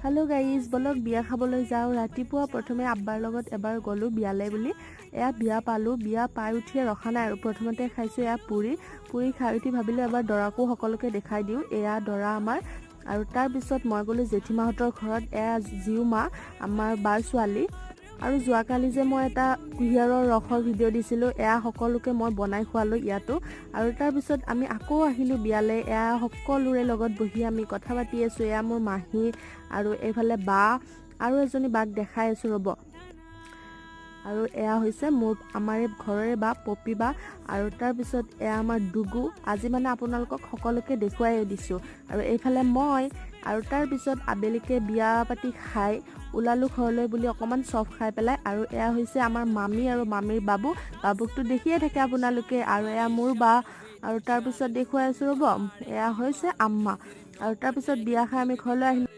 hello guys বলক বিয়া খাবলৈ যাওঁ ৰাতিপুৱা প্ৰথমে আব্বাৰ লগত এবাৰ গলো বিয়ালে বুলি এয়া বিয়া পালো বিয়া পাই উঠিয়ে ৰখা নাই আৰু প্ৰথমতে খাইছো এয়া পুৰি খাই উঠি ভাবিলো এবাৰ দৰাকো সকলোকে দেখাই দিও এয়া দৰা আমাৰ আৰু তাৰ পিছত মই গলো জেঠিমাহঁতৰ ঘৰত এয়া জিউমা আমাৰ বাৰ ছোৱালী আৰু যোৱাকালি যে মই এটা কুহিয়াৰৰ ৰসৰ ভিডিঅ' দিছিলোঁ এয়া সকলোকে মই বনাই খোৱালো ইয়াতো আৰু তাৰ পিছত আমি আকৌ আহিলো বিয়ালে এয়া সকলোৰে লগত বহি আমি কথা পাতি আছো এয়া মোৰ মাহী আৰু এইফালে বা আৰু এজনী বাক দেখাই আছো ৰব আৰু এয়া হৈছে মোৰ আমাৰ ঘৰৰে বা পপি বা আৰু তাৰ পিছত এয়া আমাৰ দুগু আজি মানে আপোনালোকক সকলোকে দেখুৱাই দিছো আৰু এইফালে মই আৰু তাৰ পিছত আবেলিকে বিয়া পাতি খাই ওলালো ঘৰলৈ বুলি অকমান চফ খাই পেলাই আৰু এয়া হৈছে আমাৰ মামী আৰু মামীৰ বাবুকটো দেখিয়ে থাকে আপোনালোকে আৰু এয়া মোৰ বা আৰু তাৰ পিছত দেখুৱাই আছো ৰব এয়া হৈছে আম্মা আৰু তাৰ পিছত বিয়া খাই আমি ঘৰলৈ আহিলো